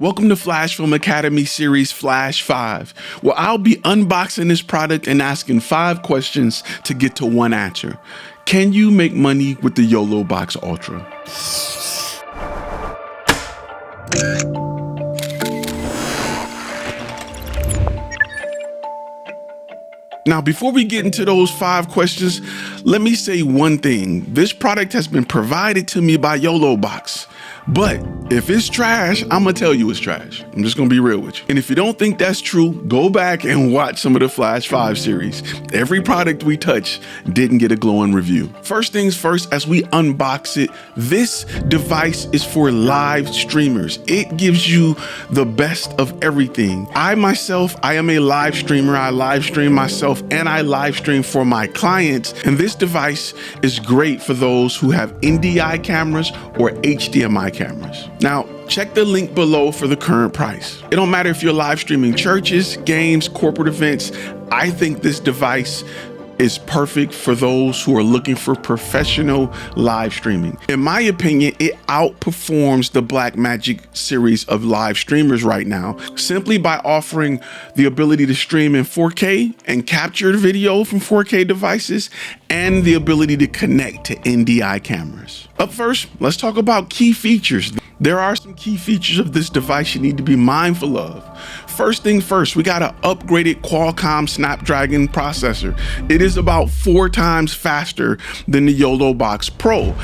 Welcome to FlashFilm Academy Series Flash 5, where I'll be unboxing this product and asking 5 questions to get to one answer. Can you make money with the YOLO Box Ultra? Now, before we get into those 5 questions, let me say one thing. This product has been provided to me by YOLO Box. But if it's trash, I'm gonna tell you it's trash. I'm just gonna be real with you. And if you don't think that's true, go back and watch some of the Flash 5 series. Every product we touch didn't get a glowing review. First things first, as we unbox it, this device is for live streamers. It gives you the best of everything. I am a live streamer. I live stream myself and I live stream for my clients. And this device is great for those who have NDI cameras or HDMI cameras. Now, check the link below for the current price. It don't matter if you're live streaming churches, games, corporate events. I think this device is perfect for those who are looking for professional live streaming. In my opinion, it outperforms the Blackmagic series of live streamers right now, simply by offering the ability to stream in 4K and capture video from 4K devices, and the ability to connect to NDI cameras. Up first, let's talk about key features. There are some key features of this device you need to be mindful of. First thing first, we got an upgraded Qualcomm Snapdragon processor. It is about 4 times faster than the YOLO Box Pro.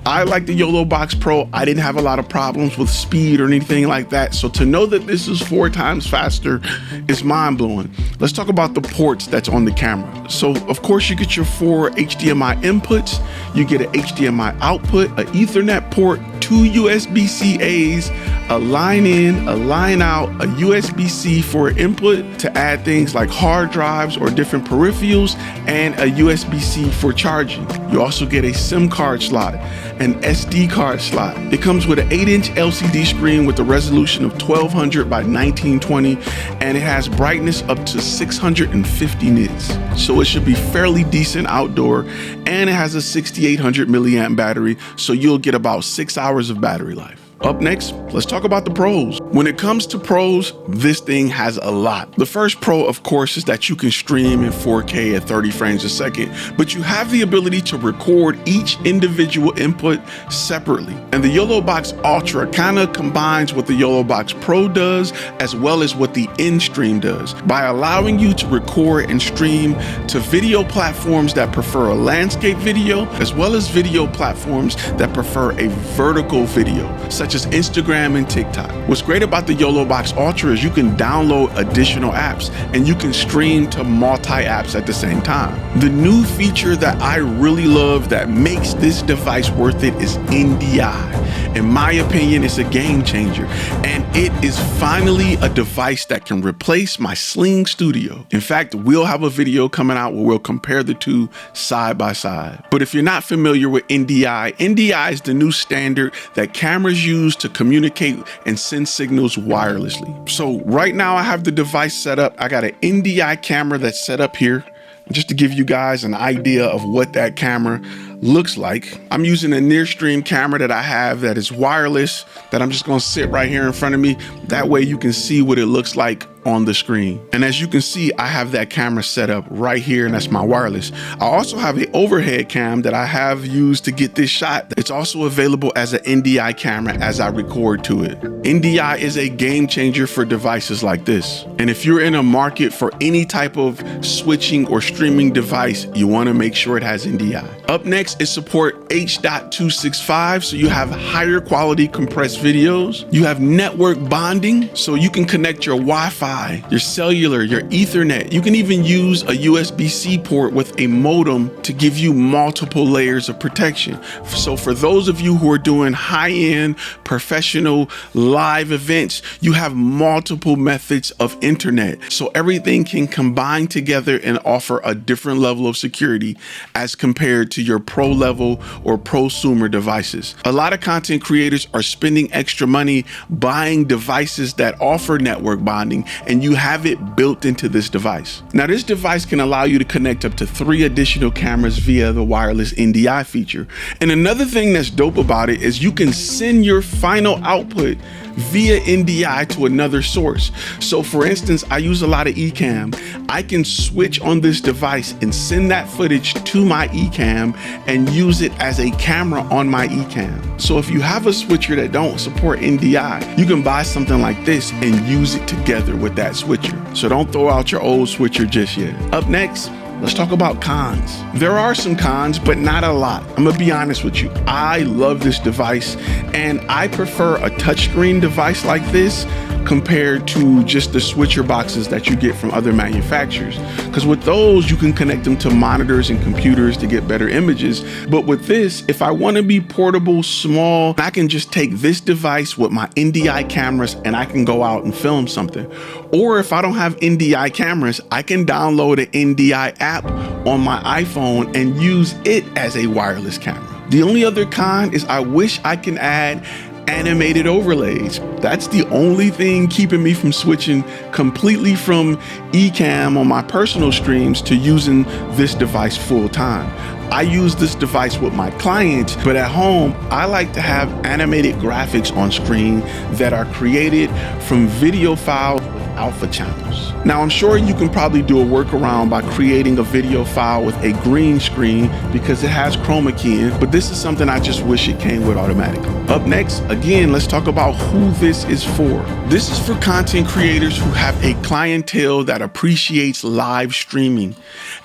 I like the YOLO Box Pro. I didn't have a lot of problems with speed or anything like that. So to know that this is 4 times faster is mind blowing. Let's talk about the ports that's on the camera. So of course you get your 4 HDMI inputs, you get an HDMI output, an Ethernet port, 2 USB-C-A's, a line in, a line out, a USB-C for input to add things like hard drives or different peripherals, and a USB-C for charging. You also get a SIM card slot, an SD card slot. It comes with an 8-inch LCD screen with a resolution of 1200 by 1920, and it has brightness up to 650 nits. So it should be fairly decent outdoor, and it has a 6800 milliamp battery, so you'll get about 6 hours of battery life. Up next, let's talk about the pros. When it comes to pros, this thing has a lot. The first pro, of course, is that you can stream in 4K at 30 frames a second, but you have the ability to record each individual input separately. And the YOLO Box Ultra kind of combines what the YOLO Box Pro does, as well as what the InStream does, by allowing you to record and stream to video platforms that prefer a landscape video, as well as video platforms that prefer a vertical video, such as Instagram and TikTok. What's great about the YOLO Box Ultra is you can download additional apps and you can stream to multi-apps at the same time. The new feature that I really love that makes this device worth it is NDI. In my opinion, it's a game changer, and it is finally a device that can replace my Sling Studio. In fact, we'll have a video coming out where we'll compare the two side by side. But if you're not familiar with NDI, NDI is the new standard that cameras use to communicate and send signals wirelessly. So right now I have the device set up. I got an NDI camera that's set up here. Just to give you guys an idea of what that camera looks like, I'm using a near-stream camera that I have that is wireless, that I'm just gonna sit right here in front of me. That way you can see what it looks like on the screen. And as you can see, I have that camera set up right here, and that's my wireless. I also have an overhead cam that I have used to get this shot. It's also available as an NDI camera as I record to it. NDI is a game changer for devices like this. And if you're in a market for any type of switching or streaming device, you wanna make sure it has NDI. Up next is support H.265, so you have higher quality compressed videos. You have network bonding, so you can connect your Wi-Fi, your cellular, your Ethernet. You can even use a USB-C port with a modem to give you multiple layers of protection. So for those of you who are doing high-end professional live events, you have multiple methods of internet. So everything can combine together and offer a different level of security as compared to your pro level or prosumer devices. A lot of content creators are spending extra money buying devices that offer network bonding and you have it built into this device. Now, this device can allow you to connect up to 3 additional cameras via the wireless NDI feature. And another thing that's dope about it is you can send your final output via NDI to another source. So for instance, I use a lot of eCam. I can switch on this device and send that footage to my eCam and use it as a camera on my eCam. So if you have a switcher that don't support NDI, you can buy something like this and use it together with that switcher. So don't throw out your old switcher just yet. Up next, let's talk about cons. There are some cons, but not a lot. I'm gonna be honest with you. I love this device, and I prefer a touchscreen device like this compared to just the switcher boxes that you get from other manufacturers. Because with those, you can connect them to monitors and computers to get better images. But with this, if I want to be portable, small, I can just take this device with my NDI cameras and I can go out and film something. Or if I don't have NDI cameras, I can download an NDI app on my iPhone and use it as a wireless camera. The only other con is I wish I can add animated overlays. That's the only thing keeping me from switching completely from eCam on my personal streams to using this device full time. I use this device with my clients, but at home, I like to have animated graphics on screen that are created from video files with alpha channels. Now, I'm sure you can probably do a workaround by creating a video file with a green screen because it has chroma key in, but this is something I just wish it came with automatically. Up next, again, let's talk about who this is for. This is for content creators who have a clientele that appreciates live streaming.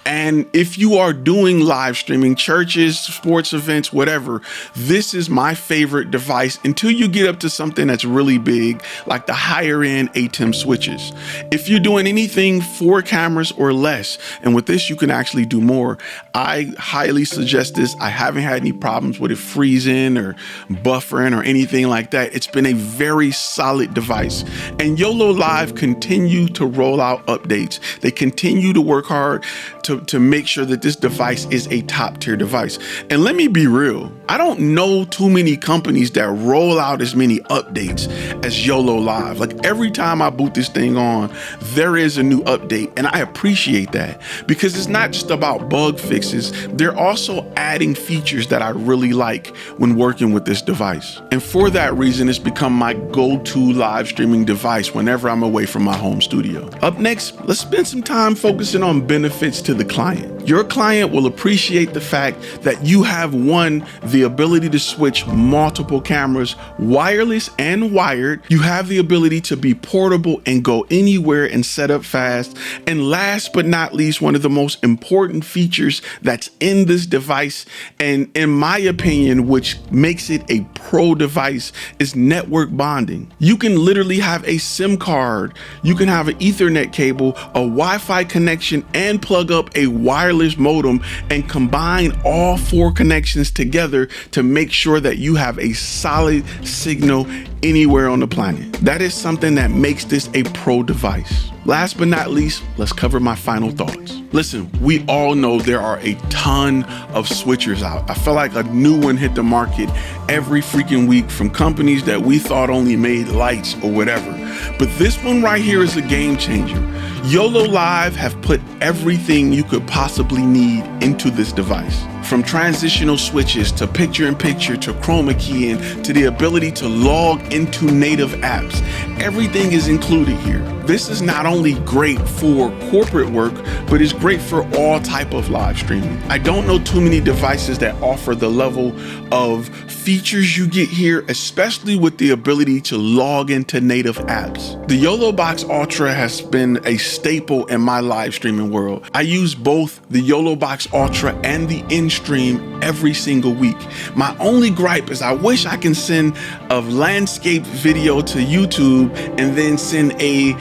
And if you are doing live streaming, churches, sports events, whatever, this is my favorite device until you get up to something that's really big, like the higher end ATEM switches. If you're doing anything 4 cameras or less, and with this, you can actually do more, I highly suggest this. I haven't had any problems with it freezing or buffering or anything like that. It's been a very solid device. And YoloLiv continue to roll out updates. They continue to work hard to make sure that this device is a top tier device. And let me be real, I don't know too many companies that roll out as many updates as YoloLiv. Like every time I boot this thing on, there is a new update, and I appreciate that because it's not just about bug fixes. They're also adding features that I really like when working with this device. And for that reason, it's become my go-to live streaming device whenever I'm away from my home studio. Up next, let's spend some time focusing on benefits to the client. Your client will appreciate the fact that you have, one, the ability to switch multiple cameras, wireless and wired. You have the ability to be portable and go anywhere and set up fast. And last but not least, one of the most important features that's in this device, and in my opinion, which makes it a pro device, is network bonding. You can literally have a SIM card, you can have an Ethernet cable, a Wi-Fi connection, and plug up a wireless modem and combine all 4 connections together to make sure that you have a solid signal anywhere on the planet. That is something that makes this a pro device. Last but not least, let's cover my final thoughts. Listen, we all know there are a ton of switchers out. I feel like a new one hit the market every freaking week from companies that we thought only made lights or whatever. But this one right here is a game changer. YoloLiv have put everything you could possibly need into this device. From transitional switches to picture-in-picture to chroma keying to the ability to log into native apps, everything is included here. This is not only great for corporate work, but it's great for all type of live streaming. I don't know too many devices that offer the level of features you get here, especially with the ability to log into native apps. The YOLO Box Ultra has been a staple in my live streaming world. I use both the YOLO Box Ultra and the InStream every single week. My only gripe is I wish I can send a landscape video to YouTube and then send a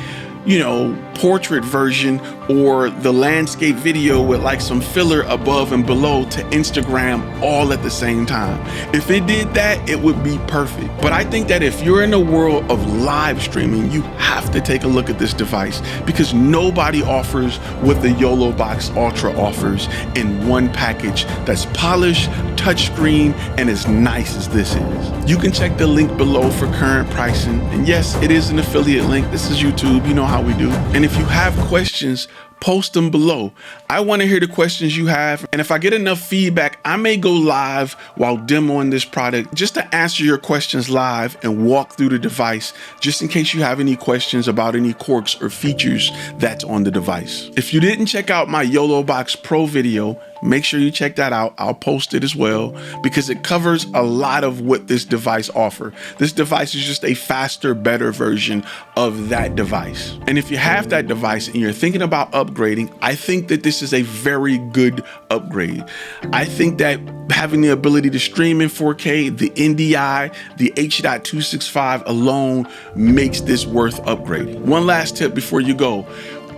portrait version or the landscape video with like some filler above and below to Instagram all at the same time. If it did that, it would be perfect. But I think that if you're in a world of live streaming, you have to take a look at this device because nobody offers what the YOLO Box Ultra offers in one package that's polished, touchscreen, and as nice as this is. You can check the link below for current pricing. And yes, it is an affiliate link. This is YouTube, you know how we do. And if you have questions, post them below. I want to hear the questions you have. And if I get enough feedback, I may go live while demoing this product just to answer your questions live and walk through the device, just in case you have any questions about any quirks or features that's on the device. If you didn't check out my YOLO Box Pro video, make sure you check that out. I'll post it as well because it covers a lot of what this device offers. This device is just a faster, better version of that device. And if you have that device and you're thinking about upgrading, I think that this is a very good upgrade. I think that having the ability to stream in 4K, the NDI, the H.265 alone makes this worth upgrading. One last tip before you go.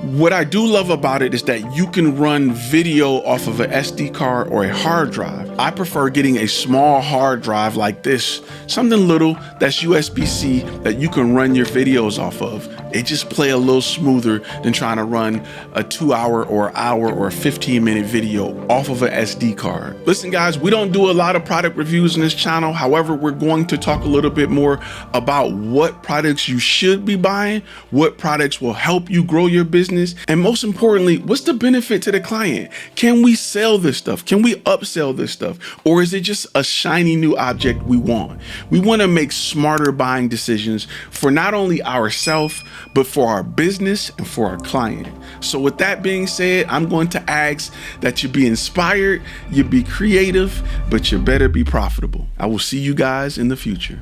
What I do love about it is that you can run video off of an SD card or a hard drive. I prefer getting a small hard drive like this, something little that's USB-C that you can run your videos off of. It just play a little smoother than trying to run a 2-hour or hour or 15-minute video off of an SD card. Listen guys, we don't do a lot of product reviews on this channel. However, we're going to talk a little bit more about what products you should be buying, what products will help you grow your business, and most importantly, what's the benefit to the client? Can we sell this stuff? Can we upsell this stuff? Or is it just a shiny new object we want? We want to make smarter buying decisions for not only ourselves, but for our business and for our client. So with that being said, I'm going to ask that you be inspired, you be creative, but you better be profitable. I will see you guys in the future.